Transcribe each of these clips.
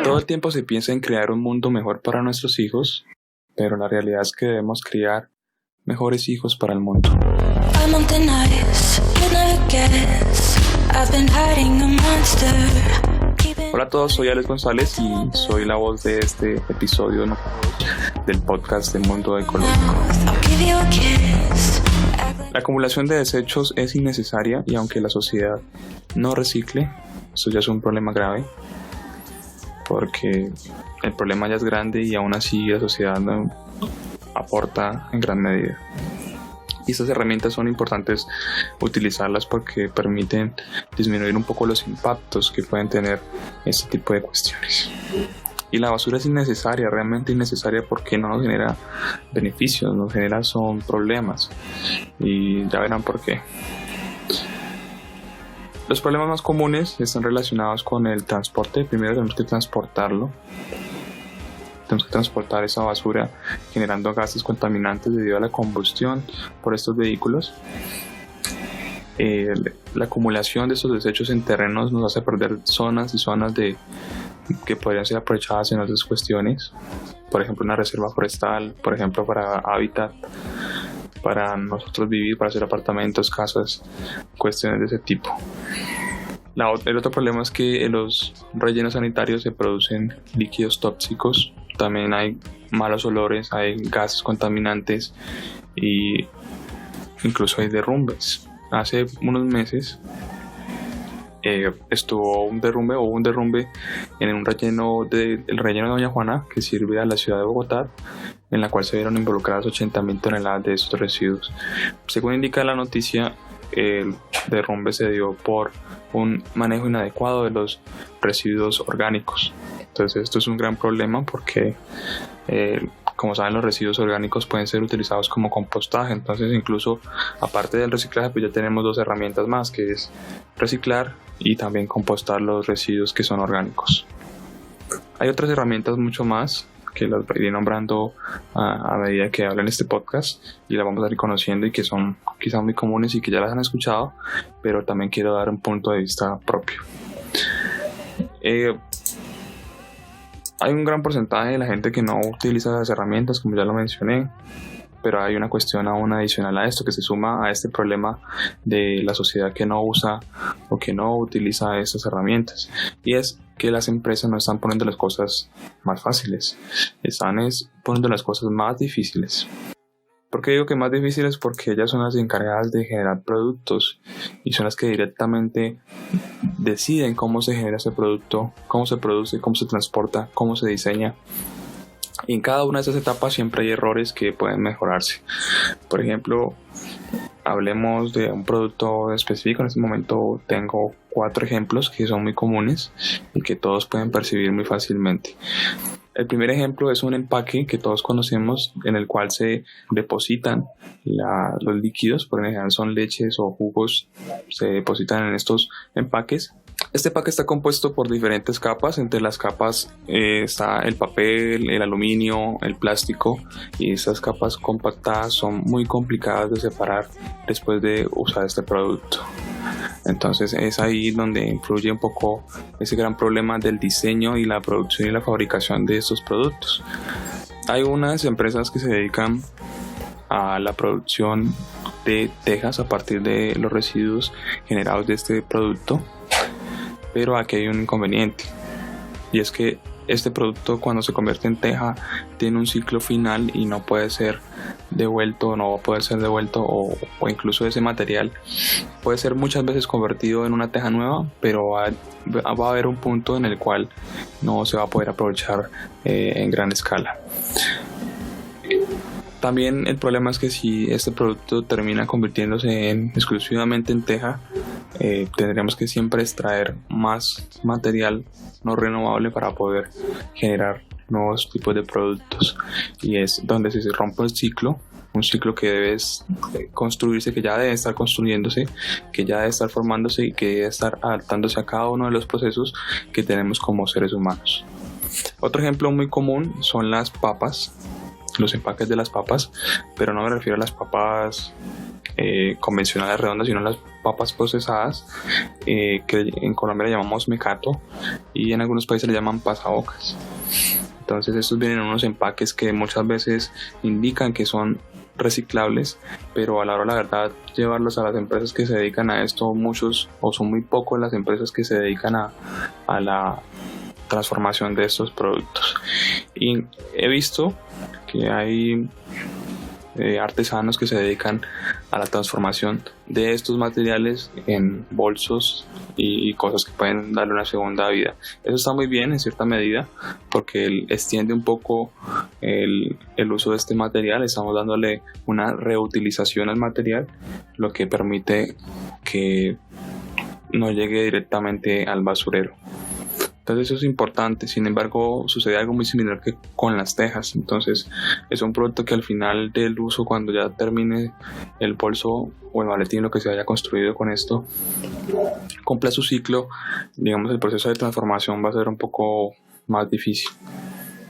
Todo el tiempo se piensa en crear un mundo mejor para nuestros hijos, pero la realidad es que debemos criar mejores hijos para el mundo. Hola a todos, soy Alex González y soy la voz de este episodio del podcast del Mundo Ecológico. La acumulación de desechos es innecesaria y aunque la sociedad no recicle, eso ya es un problema grave, porque el problema ya es grande y aún así la sociedad no aporta en gran medida. Y estas herramientas son importantes utilizarlas porque permiten disminuir un poco los impactos que pueden tener este tipo de cuestiones. Y la basura es innecesaria, realmente innecesaria, porque no nos genera beneficios, nos genera son problemas. Y ya verán por qué. Los problemas más comunes están relacionados con el transporte. Primero tenemos que transportarlo. Tenemos que transportar esa basura generando gases contaminantes debido a la combustión por estos vehículos. La acumulación de estos desechos en terrenos nos hace perder zonas y zonas que podrían ser aprovechadas en otras cuestiones. Por ejemplo, una reserva forestal, por ejemplo, para hábitat, para nosotros vivir, para hacer apartamentos, casas, cuestiones de ese tipo. El otro problema es que en los rellenos sanitarios se producen líquidos tóxicos. También hay malos olores, hay gases contaminantes y incluso hay derrumbes. Hace unos meses hubo un derrumbe en el relleno de Doña Juana, que sirve a la ciudad de Bogotá, en la cual se vieron involucradas 80.000 toneladas de estos residuos. Según indica la noticia, el derrumbe se dio por un manejo inadecuado de los residuos orgánicos. Entonces esto es un gran problema porque como saben, los residuos orgánicos pueden ser utilizados como compostaje. Entonces, incluso aparte del reciclaje, pues ya tenemos dos herramientas más, que es reciclar y también compostar los residuos que son orgánicos. Hay otras herramientas mucho más que las iré nombrando a medida que hable en este podcast y las vamos a ir conociendo y que son quizás muy comunes y que ya las han escuchado, pero también quiero dar un punto de vista propio. Hay un gran porcentaje de la gente que no utiliza las herramientas, como ya lo mencioné, pero hay una cuestión aún adicional a esto que se suma a este problema de la sociedad que no usa o que no utiliza estas herramientas, y es que las empresas no están poniendo las cosas más fáciles, están poniendo las cosas más difíciles. ¿Por qué digo que más difíciles? Porque ellas son las encargadas de generar productos y son las que directamente deciden cómo se genera ese producto, cómo se produce, cómo se transporta, cómo se diseña. Y en cada una de esas etapas siempre hay errores que pueden mejorarse. Por ejemplo, hablemos de un producto específico. En este momento tengo 4 ejemplos que son muy comunes y que todos pueden percibir muy fácilmente. El primer ejemplo es un empaque que todos conocemos, en el cual se depositan los líquidos, por ejemplo son leches o jugos, se depositan en estos empaques. Este empaque está compuesto por diferentes capas. Entre las capas está el papel, el aluminio, el plástico, y esas capas compactadas son muy complicadas de separar después de usar este producto. Entonces es ahí donde influye un poco ese gran problema del diseño y la producción y la fabricación de estos productos. Hay unas empresas que se dedican a la producción de tejas a partir de los residuos generados de este producto, pero aquí hay un inconveniente, y es que este producto, cuando se convierte en teja, tiene un ciclo final y no puede ser devuelto, no va a poder ser devuelto, o incluso ese material puede ser muchas veces convertido en una teja nueva, pero va a haber un punto en el cual no se va a poder aprovechar en gran escala. También el problema es que si este producto termina convirtiéndose exclusivamente en teja, tendríamos que siempre extraer más material no renovable para poder generar nuevos tipos de productos, y es donde se rompe el ciclo, un ciclo que debe construirse, que ya debe estar construyéndose, que ya debe estar formándose y que debe estar adaptándose a cada uno de los procesos que tenemos como seres humanos. Otro ejemplo muy común son las papas, los empaques de las papas, pero no me refiero a las papas convencionales redondas, sino las papas procesadas, que en Colombia le llamamos mecato y en algunos países le llaman pasabocas. Entonces estos vienen en unos empaques que muchas veces indican que son reciclables, pero a la hora de la verdad llevarlos a las empresas que se dedican a esto, muchos o son muy pocos las empresas que se dedican a la transformación de estos productos. Y he visto que hay artesanos que se dedican a la transformación de estos materiales en bolsos y cosas que pueden darle una segunda vida. Eso está muy bien en cierta medida porque extiende un poco el uso de este material. Estamos dándole una reutilización al material, lo que permite que no llegue directamente al basurero. Entonces eso es importante. Sin embargo, sucede algo muy similar que con las tejas. Entonces es un producto que al final del uso, cuando ya termine el bolso o el maletín, lo que se haya construido con esto, cumpla su ciclo, digamos, el proceso de transformación va a ser un poco más difícil.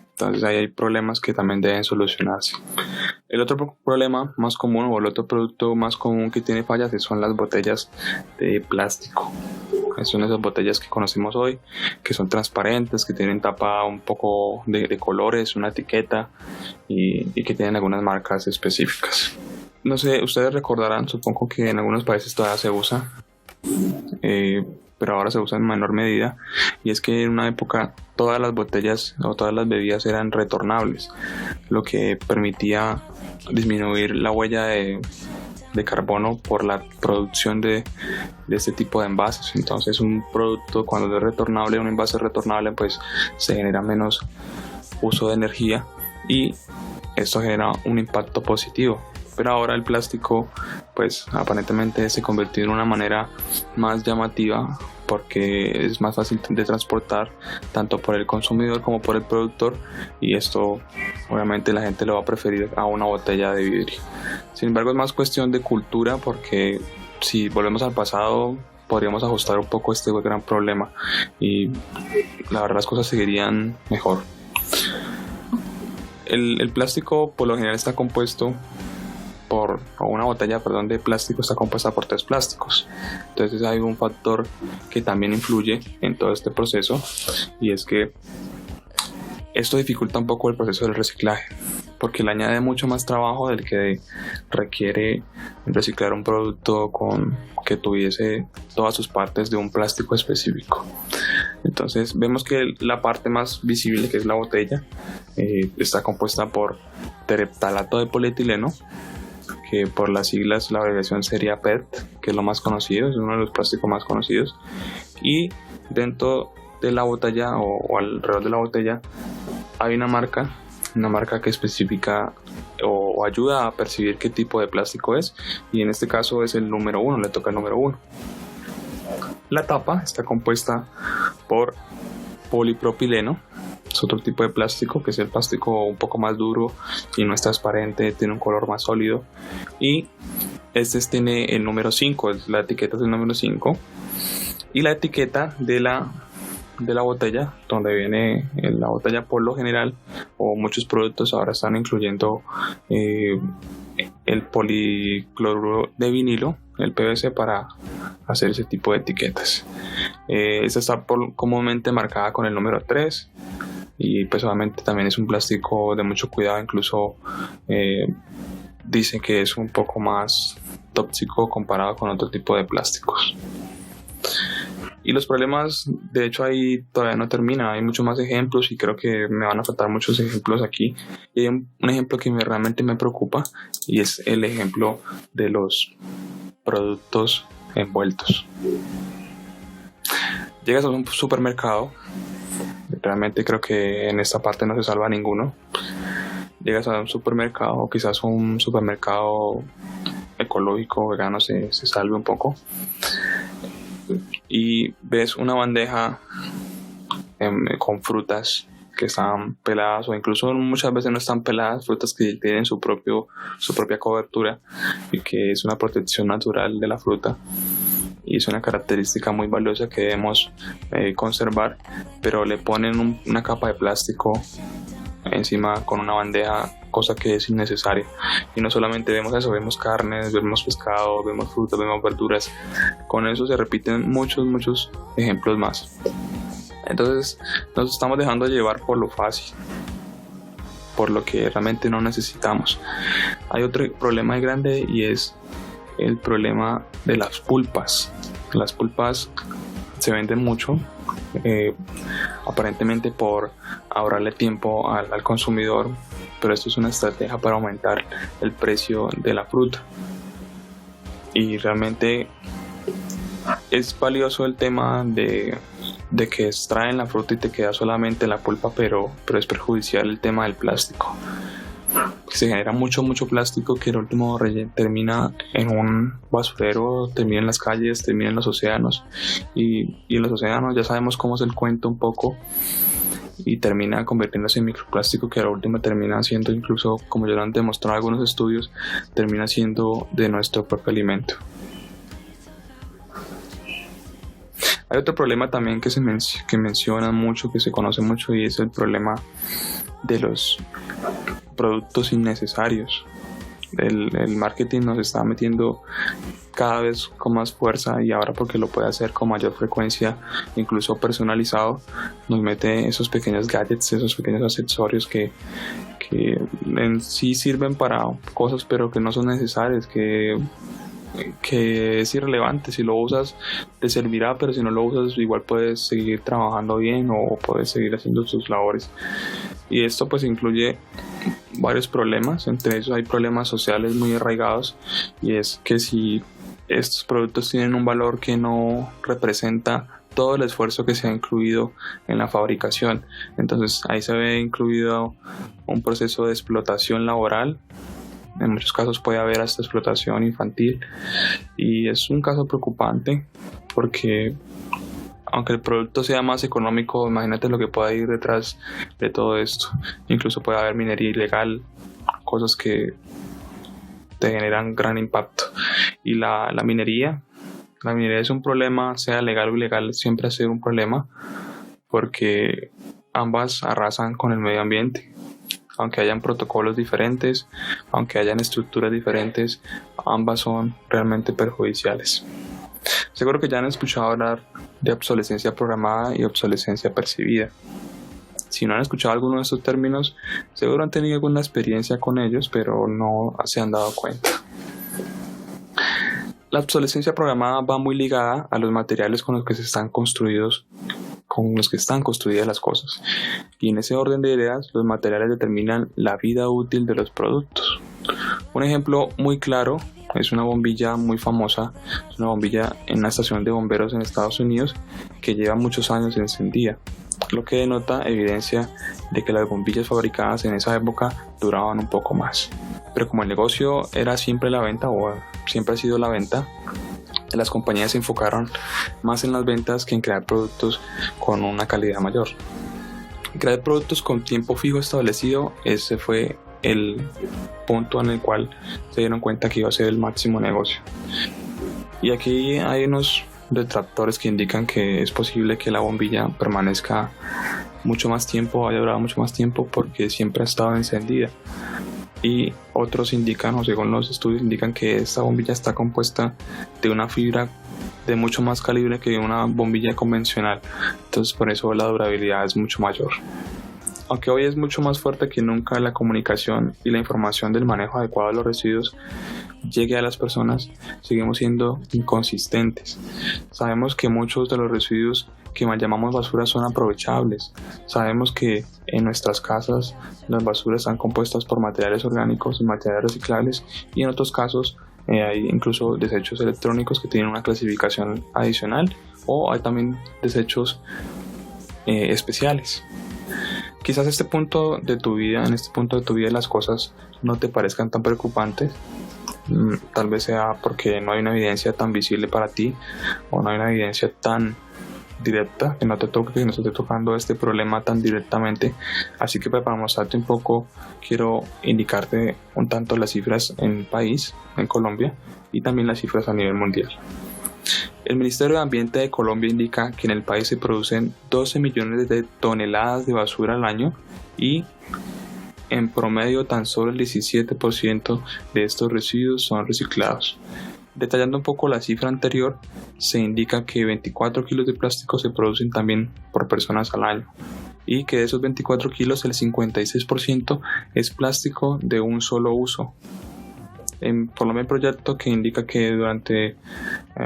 Entonces ahí hay problemas que también deben solucionarse. El otro problema más común, o el otro producto más común que tiene fallas, son las botellas de plástico. Son esas botellas que conocemos hoy, que son transparentes, que tienen tapa un poco de colores, una etiqueta y que tienen algunas marcas específicas. No sé, ustedes recordarán, supongo que en algunos países todavía se usa, pero ahora se usa en menor medida, y es que en una época todas las botellas o todas las bebidas eran retornables, lo que permitía disminuir la huella de carbono por la producción de este tipo de envases. Entonces un producto, cuando es retornable, un envase retornable, pues se genera menos uso de energía y esto genera un impacto positivo. Pero ahora el plástico, pues aparentemente se convirtió en una manera más llamativa porque es más fácil de transportar tanto por el consumidor como por el productor, y esto obviamente la gente lo va a preferir a una botella de vidrio. Sin embargo, es más cuestión de cultura, porque si volvemos al pasado podríamos ajustar un poco este gran problema y la verdad las cosas seguirían mejor. El plástico por lo general está compuesto una botella de plástico está compuesta por 3 plásticos. Entonces hay un factor que también influye en todo este proceso, y es que esto dificulta un poco el proceso del reciclaje, porque le añade mucho más trabajo del que requiere reciclar un producto que tuviese todas sus partes de un plástico específico. Entonces vemos que la parte más visible, que es la botella, está compuesta por tereptalato de polietileno, que por las siglas la abreviación sería PET, que es lo más conocido, es uno de los plásticos más conocidos, y dentro de la botella o alrededor de la botella hay una marca que especifica o ayuda a percibir qué tipo de plástico es, y en este caso es el número 1, le toca el número 1. La tapa está compuesta por polipropileno, es otro tipo de plástico, que es el plástico un poco más duro y no es transparente, tiene un color más sólido, y este tiene el número 5, la etiqueta es el número 5, y la etiqueta de la botella, donde viene en la botella por lo general, o muchos productos ahora están incluyendo el policloruro de vinilo, el PVC, para hacer ese tipo de etiquetas. Esta está comúnmente marcada con el número 3, y pues obviamente también es un plástico de mucho cuidado, incluso dicen que es un poco más tóxico comparado con otro tipo de plásticos. Y los problemas, de hecho, ahí todavía no termina, hay muchos más ejemplos y creo que me van a faltar muchos ejemplos aquí. Y hay un ejemplo que realmente me preocupa, y es el ejemplo de los productos envueltos. Llegas a un supermercado, realmente creo que en esta parte no se salva ninguno. Llegas a un supermercado, o quizás un supermercado ecológico, vegano, se salve un poco, y ves una bandeja con frutas que están peladas, o incluso muchas veces no están peladas, frutas que tienen su propia cobertura y que es una protección natural de la fruta, y es una característica muy valiosa que debemos conservar, pero le ponen una capa de plástico encima con una bandeja, cosa que es innecesaria. Y no solamente vemos eso, vemos carnes, vemos pescado, vemos frutas, vemos verduras. Con eso se repiten muchos ejemplos más. Entonces nos estamos dejando llevar por lo fácil, por lo que realmente no necesitamos. Hay otro problema grande y es el problema de las pulpas. Las pulpas se venden mucho, aparentemente por ahorrarle tiempo al consumidor, pero esto es una estrategia para aumentar el precio de la fruta. Y realmente es valioso el tema de que extraen la fruta y te queda solamente la pulpa, pero es perjudicial el tema del plástico. Se genera mucho plástico que el último termina en un basurero, termina en las calles, termina en los océanos, y en los océanos ya sabemos cómo es el cuento un poco, y termina convirtiéndose en microplástico, que a la última termina siendo, incluso como ya lo han demostrado algunos estudios, termina siendo de nuestro propio alimento. Hay otro problema también que menciona mucho, que se conoce mucho, y es el problema de los productos innecesarios. El marketing nos está metiendo cada vez con más fuerza, y ahora porque lo puede hacer con mayor frecuencia, incluso personalizado, nos mete esos pequeños gadgets, esos pequeños accesorios que en sí sirven para cosas pero que no son necesarias, que es irrelevante. Si lo usas te servirá, pero si no lo usas igual puedes seguir trabajando bien o puedes seguir haciendo tus labores. Y esto pues incluye varios problemas, entre ellos hay problemas sociales muy arraigados, y es que si estos productos tienen un valor que no representa todo el esfuerzo que se ha incluido en la fabricación, entonces ahí se ve incluido un proceso de explotación laboral. En muchos casos puede haber hasta explotación infantil, y es un caso preocupante porque aunque el producto sea más económico, imagínate lo que puede ir detrás de todo esto. Incluso puede haber minería ilegal, cosas que te generan gran impacto. Y la minería es un problema, sea legal o ilegal, siempre ha sido un problema, porque ambas arrasan con el medio ambiente. Aunque hayan protocolos diferentes, aunque hayan estructuras diferentes, ambas son realmente perjudiciales. Seguro que ya han escuchado hablar de obsolescencia programada y obsolescencia percibida. Si no han escuchado alguno de estos términos, seguro han tenido alguna experiencia con ellos, pero no se han dado cuenta. La obsolescencia programada va muy ligada a los materiales con los que están construidas las cosas. Y en ese orden de ideas, los materiales determinan la vida útil de los productos. Un ejemplo muy claro es una bombilla muy famosa, es una bombilla en una estación de bomberos en Estados Unidos que lleva muchos años encendida, lo que denota evidencia de que las bombillas fabricadas en esa época duraban un poco más. Pero como el negocio era siempre la venta, o siempre ha sido la venta, las compañías se enfocaron más en las ventas que en crear productos con una calidad mayor. Crear productos con tiempo fijo establecido, ese fue el punto en el cual se dieron cuenta que iba a ser el máximo negocio. Y aquí hay unos detractores que indican que es posible que la bombilla permanezca mucho más tiempo, haya durado mucho más tiempo porque siempre ha estado encendida. Y otros indican, o según los estudios indican, que esta bombilla está compuesta de una fibra de mucho más calibre que una bombilla convencional, entonces por eso la durabilidad es mucho mayor. Aunque hoy es mucho más fuerte que nunca la comunicación y la información del manejo adecuado de los residuos llegue a las personas, seguimos siendo inconsistentes. Sabemos que muchos de los residuos que llamamos basura son aprovechables. Sabemos que en nuestras casas las basuras están compuestas por materiales orgánicos y materiales reciclables, y en otros casos hay incluso desechos electrónicos que tienen una clasificación adicional, o hay también desechos especiales. Quizás en este punto de tu vida las cosas no te parezcan tan preocupantes. Tal vez sea porque no hay una evidencia tan visible para ti, o no hay una evidencia tan directa que no te esté tocando este problema tan directamente. Así que para mostrarte un poco, quiero indicarte un tanto las cifras en el país, en Colombia, y también las cifras a nivel mundial. El Ministerio de Ambiente de Colombia indica que en el país se producen 12 millones de toneladas de basura al año, y en promedio tan solo el 17% de estos residuos son reciclados. Detallando un poco la cifra anterior, se indica que 24 kilos de plástico se producen también por personas al año, y que de esos 24 kilos el 56% es plástico de un solo uso. En Colombia hay un proyecto que indica que durante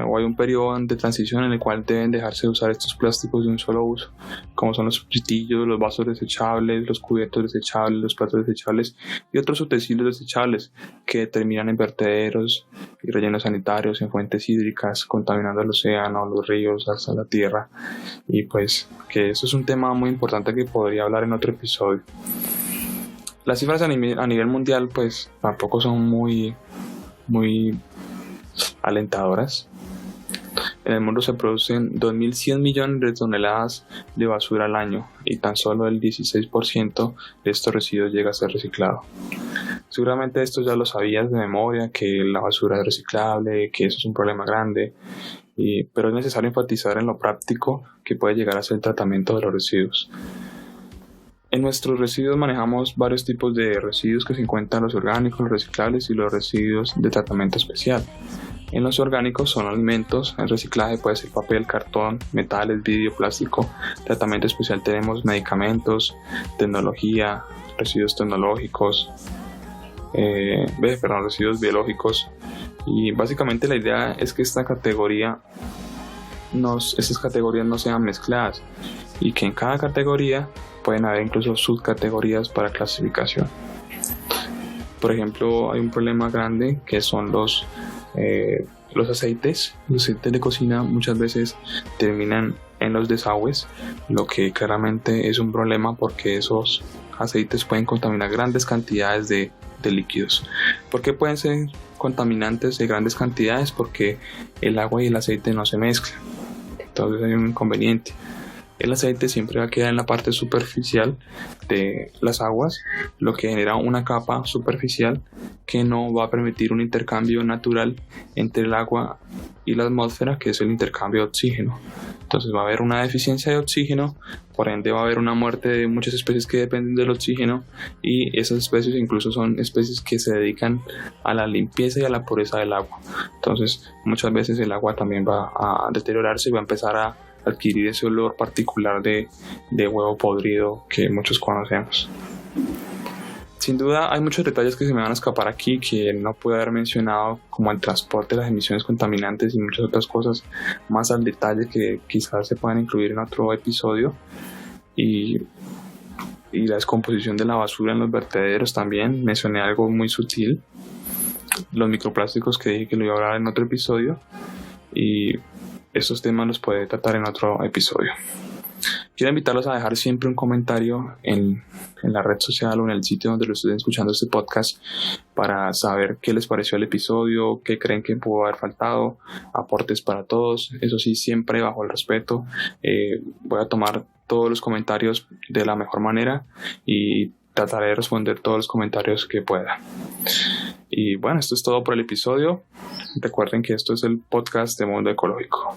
o hay un periodo de transición en el cual deben dejarse de usar estos plásticos de un solo uso, como son los pitillos, los vasos desechables, los cubiertos desechables, los platos desechables y otros utensilios desechables que terminan en vertederos y rellenos sanitarios, en fuentes hídricas, contaminando el océano, los ríos, hasta la tierra. Y pues que eso es un tema muy importante que podría hablar en otro episodio. Las cifras a nivel mundial pues tampoco son muy alentadoras. En el mundo se producen 2.100 millones de toneladas de basura al año y tan solo el 16% de estos residuos llega a ser reciclado. Seguramente esto ya lo sabías de memoria, que la basura es reciclable, que eso es un problema grande, pero es necesario enfatizar en lo práctico que puede llegar a ser el tratamiento de los residuos. En nuestros residuos manejamos varios tipos de residuos que se encuentran: los orgánicos, los reciclables y los residuos de tratamiento especial. En los orgánicos son alimentos, el reciclaje puede ser papel, cartón, metales, vidrio, plástico. Tratamiento especial tenemos medicamentos, tecnología, residuos tecnológicos, residuos biológicos. Y básicamente la idea es que estas categorías no sean mezcladas y que en cada categoría pueden haber incluso subcategorías para clasificación. Por ejemplo, hay un problema grande que son los aceites. Los aceites de cocina muchas veces terminan en los desagües, lo que claramente es un problema porque esos aceites pueden contaminar grandes cantidades de líquidos. ¿Por qué pueden ser contaminantes de grandes cantidades? Porque el agua y el aceite no se mezclan. Entonces hay un inconveniente. El aceite siempre va a quedar en la parte superficial de las aguas, lo que genera una capa superficial que no va a permitir un intercambio natural entre el agua y la atmósfera, que es el intercambio de oxígeno. Entonces va a haber una deficiencia de oxígeno, por ende va a haber una muerte de muchas especies que dependen del oxígeno, y esas especies incluso son especies que se dedican a la limpieza y a la pureza del agua. Entonces muchas veces el agua también va a deteriorarse y va a empezar a adquirir ese olor particular de huevo podrido que muchos conocemos. Sin duda hay muchos detalles que se me van a escapar aquí que no pude haber mencionado, como el transporte, las emisiones contaminantes y muchas otras cosas más al detalle que quizás se puedan incluir en otro episodio, y la descomposición de la basura en los vertederos. También mencioné algo muy sutil, los microplásticos, que dije que lo iba a hablar en otro episodio, y estos temas los puede tratar en otro episodio. Quiero invitarlos a dejar siempre un comentario en la red social o en el sitio donde lo estén escuchando este podcast, para saber qué les pareció el episodio, qué creen que pudo haber faltado, aportes para todos. Eso sí, siempre bajo el respeto. Voy a tomar todos los comentarios de la mejor manera y trataré de responder todos los comentarios que pueda. Y bueno, esto es todo por el episodio. Recuerden que esto es el podcast de Mundo Ecológico.